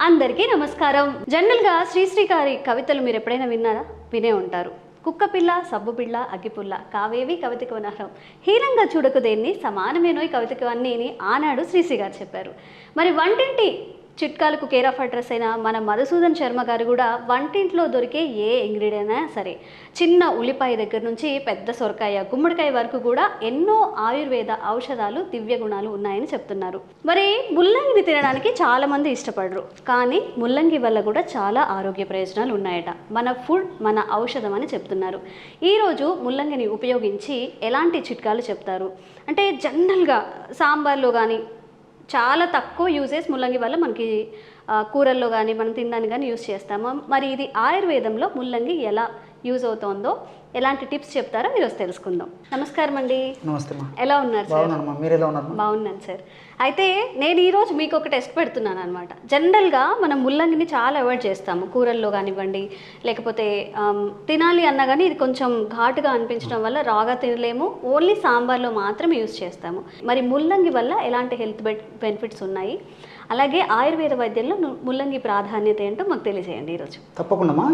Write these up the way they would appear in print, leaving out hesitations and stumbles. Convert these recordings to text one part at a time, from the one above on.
అందరికీ నమస్కారం. జనరల్గా శ్రీశ్రీ గారి కవితలు మీరు ఎప్పుడైనా విన్నారా? వినే ఉంటారు. కుక్కపిల్ల, సబ్బుపిల్ల, అగ్గిపుల్ల, కావేవి కవితకు అనర్హం, హీనంగా చూడకు దేన్ని, సమానమేనోయ్ కవితకు అన్నీని ఆనాడు శ్రీశ్రీ గారు చెప్పారు. మరి వంటింటి చిట్కాలకు కేర్ ఆఫ్ అడ్రస్ అయిన మన మధుసూదన్ శర్మ గారు కూడా వంటింట్లో దొరికే ఏ ఇంగ్రీడియంట్ అయినా సరే, చిన్న ఉల్లిపాయ దగ్గర నుంచి పెద్ద సొరకాయ, గుమ్మడికాయ వరకు కూడా ఎన్నో ఆయుర్వేద ఔషధాలు, దివ్య గుణాలు ఉన్నాయని చెప్తున్నారు. మరి ముల్లంగిని తినడానికి చాలామంది ఇష్టపడరు, కానీ ముల్లంగి వల్ల కూడా చాలా ఆరోగ్య ప్రయోజనాలు ఉన్నాయట. మన ఫుడ్ మన ఔషధం అని చెప్తున్నారు. ఈరోజు ముల్లంగిని ఉపయోగించి ఎలాంటి చిట్కాలు చెప్తారు అంటే, జనరల్గా సాంబార్లో కానీ చాలా తక్కువ యూజెస్ ముల్లంగి వల్ల మనకి కూరల్లో కానీ మనం తినడానికి కానీ యూజ్ చేస్తాము. మరి ఇది ఆయుర్వేదంలో ముల్లంగి ఎలా యూజ్ అవుతుందో, ఎలాంటి టిప్స్ చెప్తారో ఈరోజు తెలుసుకుందాం. నమస్కారం అండి. నమస్తే. ఎలా ఉన్నారు సార్? మీరు ఎలా ఉన్నారు? బాగున్నాను సార్. అయితే నేను ఈరోజు మీకు ఒక టెస్ట్ పెడుతున్నాను అనమాట. జనరల్గా మనం ముల్లంగిని చాలా అవాయిడ్ చేస్తాము, కూరల్లో కానివ్వండి, లేకపోతే తినాలి అన్నా కానీ ఇది కొంచెం ఘాటుగా అనిపించడం వల్ల రాగా తినలేము, ఓన్లీ సాంబార్లో మాత్రమే యూజ్ చేస్తాము. మరి ముల్లంగి వల్ల ఎలాంటి హెల్త్ బెనిఫిట్స్ ఉన్నాయి, అలాగే ఆయుర్వేద వైద్యంలో ముల్లంగి ప్రాధాన్యత ఏంటో మాకు తెలియజేయండి ఈరోజు. తప్పకుండా.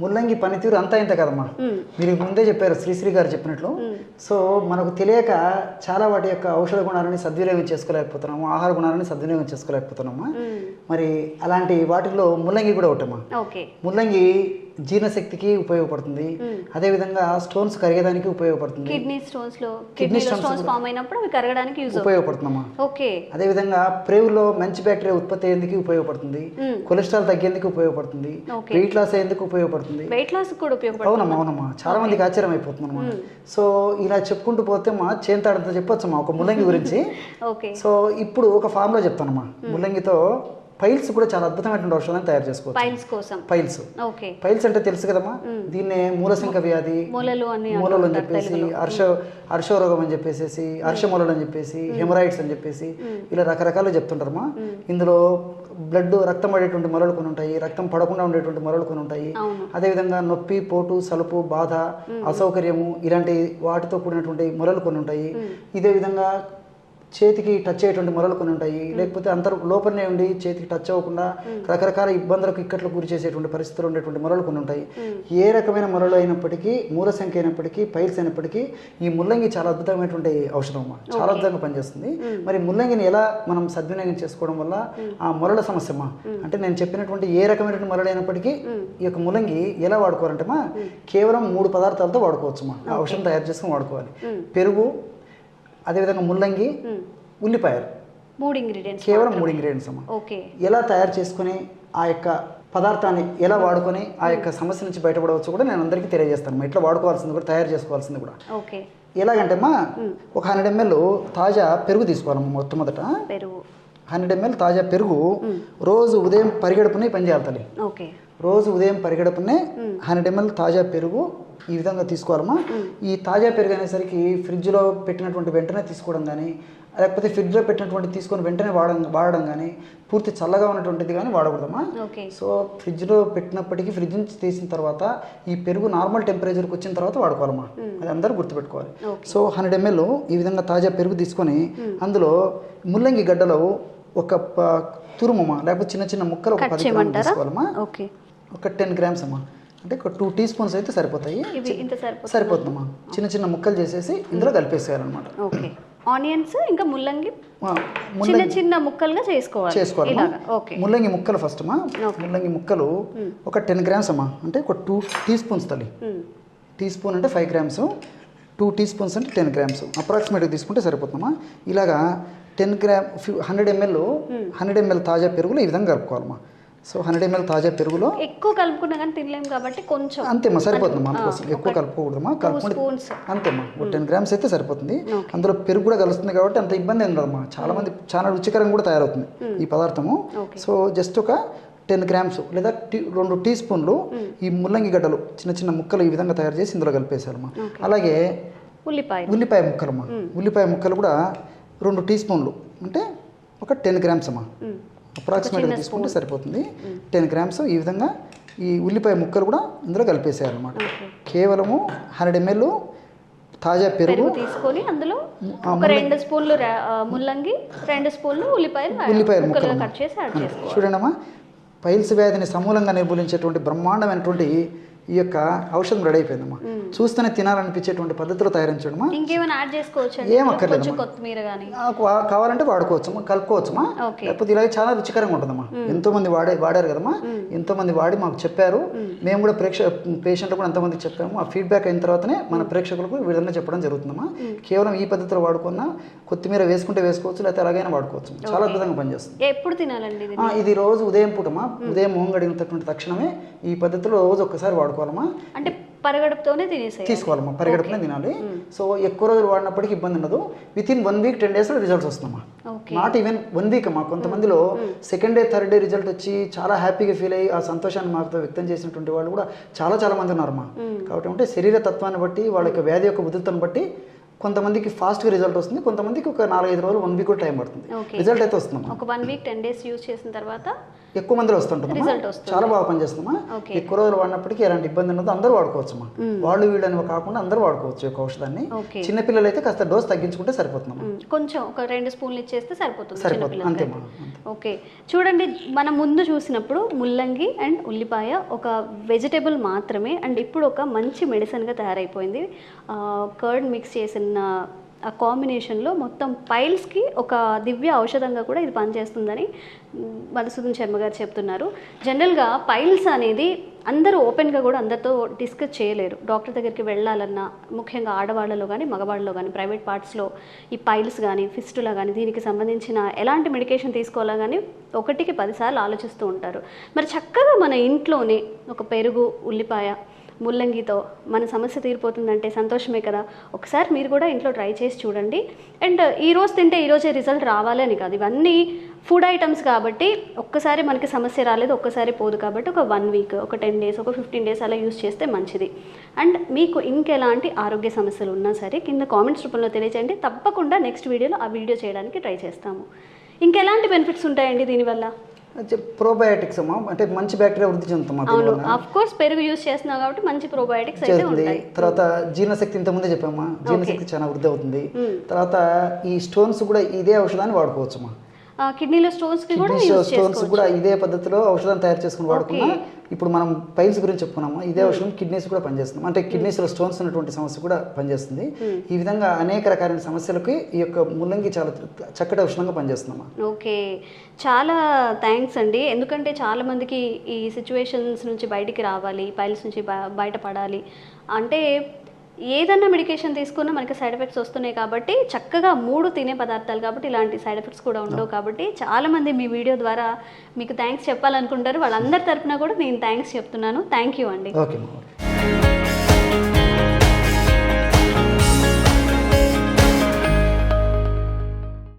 ముల్లంగి పనితీరు అంతా ఇంత కదమ్మా, మీరు ముందే చెప్పారు శ్రీశ్రీ గారు చెప్పినట్లు. సో మనకు తెలియక చాలా వాటి యొక్క ఔషధ గుణాలని సద్వినియోగం చేసుకోలేకపోతున్నాము, ఆహార గుణాలని సద్వినియోగం చేసుకోలేకపోతున్నామా. మరి అలాంటి వాటిలో ముల్లంగి కూడా ఒకటమ్మా. ముల్లంగి జీర్ణశక్తికి ఉపయోగపడుతుంది, అదేవిధంగా స్టోన్స్ కరిగేదానికి ఉపయోగపడుతుంది, కిడ్నీ స్టోన్స్ ఫామ్ అయినప్పుడు అవి కరగడానికి ఉపయోగపడుతుందమ్మా. అదేవిధంగా ప్రేవులో మంచి బ్యాక్టీరియా ఉత్పత్తి అయ్యేందుకు ఉపయోగపడుతుంది, కొలెస్ట్రాల్ తగ్గేందుకు ఉపయోగపడుతుంది, వెయిట్ లాస్ అయ్యేందుకు ఉపయోగపడుతుంది. అవునమ్మా, చాలా మందికి ఆశ్చర్యం అయిపోతుంది అన్నమాట. సో ఇలా చెప్పుకుంటూ పోతే మా చేంతాడంతా చెప్పొచ్చమ్మా ఒక ముల్లంగి గురించి. సో ఇప్పుడు ఒక ఫామ్ లో చెప్తానమ్మా, ముల్లంగితో పైల్స్ కూడా చాలా అద్భుతమైనటువంటి ఔషధాన్ని తయారు చేసుకోవచ్చు. పైల్స్ అంటే తెలుసు కదమ్మా, దీన్నే మూలశంక వ్యాధి, మూలలు అని చెప్పేసి, హర్షరోగం అని చెప్పేసి, హర్షమూలలు అని చెప్పేసి, హెమరాయిడ్స్ అని చెప్పేసి, ఇలా రకరకాలు చెప్తుంటారమ్మా. ఇందులో బ్లడ్ రక్తం పడేటువంటి మొలలు కొన్ని ఉంటాయి, రక్తం పడకుండా ఉండేటువంటి మొలలు కొన్ని ఉంటాయి. అదేవిధంగా నొప్పి, పోటు, సలుపు, బాధ, అసౌకర్యము ఇలాంటి వాటితో కూడినటువంటి మొలలు కొన్ని ఉంటాయి. ఇదే విధంగా చేతికి టచ్ అయ్యేటువంటి మొలలు కొన్ని ఉంటాయి, లేకపోతే లోపలనే ఉండి చేతికి టచ్ అవ్వకుండా రకరకాల ఇబ్బందులకు ఇక్కట్లు గురి చేసేటువంటి పరిస్థితులు ఉండేటువంటి మొలలు కొన్ని ఉంటాయి. ఏ రకమైన మొలలు అయినప్పటికీ, మూలశంక అయినప్పటికీ, పైల్స్ అయినప్పటికీ ఈ ముల్లంగి చాలా అద్భుతమైనటువంటి ఔషధం అమ్మా, చాలా అద్భుతంగా పనిచేస్తుంది. మరి ముల్లంగిని ఎలా మనం సద్వినియోగం చేసుకోవడం వల్ల ఆ మొలల సమస్య అమ్మా, అంటే నేను చెప్పినటువంటి ఏ రకమైనటువంటి మొలలు అయినప్పటికీ ఈ యొక్క ముల్లంగి ఎలా వాడుకోవాలంటే మా కేవలం 3 పదార్థాలతో వాడుకోవచ్చు అమ్మా. ఆ ఔషధం తయారు చేసుకుని వాడుకోవాలి. పెరుగు, అదేవిధంగా ముల్లంగి, ఉల్లిపాయలు, కేవలం 3 ఇంగ్రీడియంట్స్ అమ్మా. ఎలా తయారు చేసుకుని ఆ యొక్క పదార్థాన్ని ఎలా వాడుకొని ఆ యొక్క సమస్య నుంచి బయటపడవచ్చు కూడా నేను అందరికీ తెలియజేస్తాను. ఎట్లా వాడుకోవాల్సింది కూడా, తయారు చేసుకోవాల్సింది కూడా. ఎలాగంటే అమ్మా, ఒక 100 ml తాజా పెరుగు తీసుకోవాలమ్మా. మొట్టమొదట 100 ml తాజా పెరుగు రోజు ఉదయం పరిగెడుపునే పని చేయాలి తల్లి. రోజు ఉదయం పరిగెడుపునే 100 ml తాజా పెరుగు ఈ విధంగా తీసుకోవాలమ్మా. ఈ తాజా పెరుగు అనేసరికి ఫ్రిడ్జ్లో పెట్టినటువంటి వెంటనే తీసుకోవడం కానీ, లేకపోతే ఫ్రిడ్జ్లో పెట్టినటువంటి తీసుకొని వెంటనే వాడడం కానీ, పూర్తి చల్లగా ఉన్నటువంటిది కానీ వాడకూడదమ్మా. సో ఫ్రిడ్జ్లో పెట్టినప్పటికీ ఫ్రిడ్జ్ నుంచి తీసిన తర్వాత ఈ పెరుగు నార్మల్ టెంపరేచర్కి వచ్చిన తర్వాత వాడుకోవాలమ్మా. అది అందరూ గుర్తుపెట్టుకోవాలి. సో 100 ml ఈ విధంగా తాజా పెరుగు తీసుకొని అందులో ముల్లంగి గడ్డలో ఒక తురుమమ్మా, లేకపోతే చిన్న చిన్న ముక్కలు ఒక 10 గ్రాములు తీసుకోవాలమ్మా. ఒక 10 grams అమ్మా, అంటే ఒక 2 teaspoons అయితే సరిపోతాయి. సరిపోతుందమ్మా. చిన్న చిన్న ముక్కలు చేసేసి ఇందులో కలిపేసేయాలన్నమాట. ఆనియన్స్ ఇంకా ముల్లంగి చిన్న చిన్న ముక్కలుగా చేసుకోవాలి. ముల్లంగి ముక్కలు ఫస్ట్ అమ్మా, ముల్లంగి ముక్కలు ఒక 10 grams అమ్మా, అంటే ఒక 2 teaspoons తల్లి. టీస్పూన్ అంటే 5 grams, 2 teaspoons అంటే 10 grams అప్రాక్సిమేట్గా తీసుకుంటే సరిపోతుందమ్మా. ఇలాగా 100 ml తాజా పెరుగులో ఈ విధంగా కలుపుకోవాలమ్మా. సో 100 ml తాజా పెరుగులో ఎక్కువ కలుపుకున్నా కానీ తినలేము కాబట్టి కొంచెం అంతేమ్మా, సరిపోతుందమ్మా. అందుకోసం ఎక్కువ కలుపుకోకూడదమ్మా. కలుపుకుంటే అంతేమ్మా, 10 grams అయితే సరిపోతుంది. అందులో పెరుగు కూడా కలుస్తుంది కాబట్టి అంత ఇబ్బంది ఏం ఉండదమ్మా. చాలా మంది చాలా రుచికరంగా కూడా తయారవుతుంది ఈ పదార్థము. సో జస్ట్ ఒక 10 grams లేదా 2 teaspoons ఈ ముల్లంగి గడ్డలు చిన్న చిన్న ముక్కలు ఈ విధంగా తయారు చేసి ఇందులో కలిపేసారమ్మా. అలాగే ఉల్లిపాయ ముక్కలమ్మా, ఉల్లిపాయ ముక్కలు కూడా 2 teaspoons అంటే ఒక 10 grams అమ్మా, అప్రాక్సిమేట్గా తీసుకుంటే సరిపోతుంది. 10 grams ఈ విధంగా ఈ ఉల్లిపాయ ముక్కలు కూడా ఇందులో కలిపేసేయాలన్నమాట. కేవలము 100 ml తాజా పెరుగు తీసుకొని అందులో ఒక 2 స్పూన్లు ముల్లంగి, 2 స్పూన్లు ఉల్లిపాయలు ముక్కలుగా కట్ చేసి యాడ్ చేసుకోవాలి. చూడండి అమ్మా, పైల్స్ వ్యాధిని సమూలంగా నిర్మూలించేటువంటి బ్రహ్మాండమైనటువంటి ఈ యొక్క ఔషధం రెడీ అయిపోయిందమ్మా. చూస్తేనే తినాలనిపించేటువంటి పద్ధతిలో తయారించడమా. ఇంకేమైనా యాడ్ చేసుకోవచ్చు? ఏం అక్కర్లేదు, కొత్తిమీర కానీ కావాలంటే వాడుకోవచ్చమ్మా, కలుపుకోవచ్చమ్మా. లేకపోతే ఇలాగే చాలా రుచికరంగా ఉంటుందమ్మా. ఎంతో మంది వాడారు కదమ్మా, ఎంతో మంది వాడి మాకు చెప్పారు. మేము కూడా పేషెంట్లు కూడా ఎంతమందికి చెప్పాము. ఆ ఫీడ్బ్యాక్ అయిన తర్వాతనే మన ప్రేక్షకులకు విధంగా చెప్పడం జరుగుతుందమ్మా. కేవలం ఈ పద్ధతిలో వాడుకున్న కొత్తిమీర వేసుకుంటే వేసుకోవచ్చు, లేకపోతే అలాగైనా వాడుకోవచ్చు. చాలా అద్భుతంగా పనిచేస్తుంది. ఎప్పుడు తినాలండి ఇది? రోజు ఉదయం పూటమా, ఉదయం మొహం గడిగినటువంటి తక్షణమే ఈ పద్ధతిలో రోజు ఒక్కసారి వాడుకోవాలమ్మా. అంటే పరిగడుపుతోనే తీసుకోవాలమ్మా, పరిగడుపునే తినాలి. సో ఎక్కువ రోజులు వాడినప్పటికీ ఇబ్బంది ఉండదు. విత్ ఇన్ 1 వీక్ 10 డేస్లో రిజల్ట్స్ వస్తుందమ్మా. నాట్ ఈవెన్ 1 వీక్ అమ్మా. కొంతమందిలో second day third day result వచ్చి చాలా హ్యాపీగా ఫీల్ అయ్యి ఆ సంతోషాన్ని మాతో వ్యక్తం చేసినటువంటి వాళ్ళు కూడా చాలా మంది ఉన్నారమ్మా. కాబట్టి అంటే శరీర తత్వాన్ని బట్టి, వాళ్ళ యొక్క వ్యాధి యొక్క ఉధృతను బట్టి కొంతమందికి ఫాస్ట్గా రిజల్ట్ వస్తుంది, కొంతమందికి ఒక 4-5 రోజులు 1 వీక్ కూడా టైం పడుతుంది. రిజల్ట్ అయితే వస్తుందమ్మా. ఒక 1 వీక్ 10 డేస్ యూజ్ చేసిన తర్వాత ఎక్కువ మందిలో వస్తుంటుందమ్మా. చాలా బాగా పనిచేస్తుందమ్మా. ఎక్కువ రోజులు వాడినప్పటికీ ఎలాంటి ఇబ్బంది ఉండదు, అందరూ వాడుకోవచ్చమ్మా. వాళ్ళు వీళ్ళని కాకుండా అందరూ వాడుకోవచ్చు ఈ యొక్క ఔషధాన్ని. చిన్నపిల్లలు అయితే కాస్త డోస్ తగ్గించుకుంటే సరిపోతుందమ్మా. కొంచెం ఒక 2 స్పూన్లు ఇచ్చేస్తే సరిపోతుంది అంతేమ్మా. ఓకే, చూడండి, మనం ముందు చూసినప్పుడు ముల్లంగి అండ్ ఉల్లిపాయ ఒక వెజిటేబుల్ మాత్రమే, అండ్ ఇప్పుడు ఒక మంచి మెడిసిన్గా తయారైపోయింది. కర్డ్ మిక్స్ చేసిన ఆ కాంబినేషన్లో మొత్తం పైల్స్కి ఒక దివ్య ఔషధంగా కూడా ఇది పనిచేస్తుందని మధుసూదన్ శర్మ గారు చెప్తున్నారు. జనరల్గా పైల్స్ అనేది అందరూ ఓపెన్గా కూడా అందరితో డిస్కస్ చేయలేరు. డాక్టర్ దగ్గరికి వెళ్ళాలన్నా, ముఖ్యంగా ఆడవాళ్ళలో కానీ మగవాళ్ళలో కానీ ప్రైవేట్ పార్ట్స్లో ఈ పైల్స్ కానీ ఫిస్టులా కానీ దీనికి సంబంధించిన ఎలాంటి మెడికేషన్ తీసుకోవాలా కానీ 1కి 10 సార్లు ఆలోచిస్తూ ఉంటారు. మరి చక్కగా మన ఇంట్లోనే ఒక పెరుగు, ఉల్లిపాయ, ముల్లంగితో మన సమస్య తీరిపోతుందంటే సంతోషమే కదా. ఒకసారి మీరు కూడా ఇంట్లో ట్రై చేసి చూడండి. అండ్ ఈరోజు తింటే ఈరోజే రిజల్ట్ రావాలని కాదు, ఇవన్నీ ఫుడ్ ఐటమ్స్ కాబట్టి ఒక్కసారి మనకి సమస్య రాలేదు, ఒక్కసారి పోదు. కాబట్టి ఒక 1 వీక్, ఒక 10 డేస్, ఒక 15 డేస్ అలా యూస్ చేస్తే మంచిది. అండ్ మీకు ఇంకెలాంటి ఆరోగ్య సమస్యలు ఉన్నా సరే కింద కామెంట్స్ రూపంలో తెలియజేయండి. తప్పకుండా నెక్స్ట్ వీడియోలో ఆ వీడియో చేయడానికి ట్రై చేస్తాము. ఇంకెలాంటి బెనిఫిట్స్ ఉంటాయండి దీనివల్ల? ప్రోబయాటిక్స్ అమ్మా, అంటే మంచి బ్యాక్టీరియా వృద్ధి చెందుతాం. అవును, ఆఫ్ కోర్స్ పెరుగు యూస్ చేస్తున్నాం కాబట్టి మంచి ప్రోబయాటిక్స్ అయితే ఉంటాయి. తర్వాత జీర్ణశక్తి ఇంతకుముందే చెప్పామా, జీర్ణశక్తి చాలా వృద్ధి అవుతుంది. తర్వాత ఈ స్టోన్స్ కూడా ఇదే ఔషధాన్ని వాడుకోవచ్చమ్మా. కిడ్నీలో స్టోన్స్ కూడా ఇదే పద్ధతిలో ఔషధం తయారు చేసుకుని వాడుకున్నా. ఇప్పుడు మనం పైల్స్ గురించి చెప్పుకున్నాము, ఇదే ఔషధం కిడ్నీస్ కూడా పనిచేస్తుంది. అంటే కిడ్నీస్లో స్టోన్స్ ఉన్నటువంటి సమస్య కూడా పనిచేస్తుంది. ఈ విధంగా అనేక రకాలైన సమస్యలకి ఈ యొక్క ముల్లంగి చాలా చక్కటి ఔషధంగా పనిచేస్తుందమ్మా. ఓకే, చాలా థ్యాంక్స్ అండి. ఎందుకంటే చాలా మందికి ఈ సిచ్యువేషన్స్ నుంచి బయటికి రావాలి, పైల్స్ నుంచి బయటపడాలి అంటే ఏదన్నా మెడికేషన్ తీసుకున్నా మనకి సైడ్ ఎఫెక్ట్స్ వస్తున్నాయి. కాబట్టి చక్కగా 3 తినే పదార్థాలు కాబట్టి ఇలాంటి సైడ్ ఎఫెక్ట్స్ కూడా ఉండవు. కాబట్టి చాలామంది మీ వీడియో ద్వారా మీకు థ్యాంక్స్ చెప్పాలనుకుంటారు. వాళ్ళందరి తరపున కూడా నేను థ్యాంక్స్ చెప్తున్నాను. థ్యాంక్ యూ అండి. ఓకే.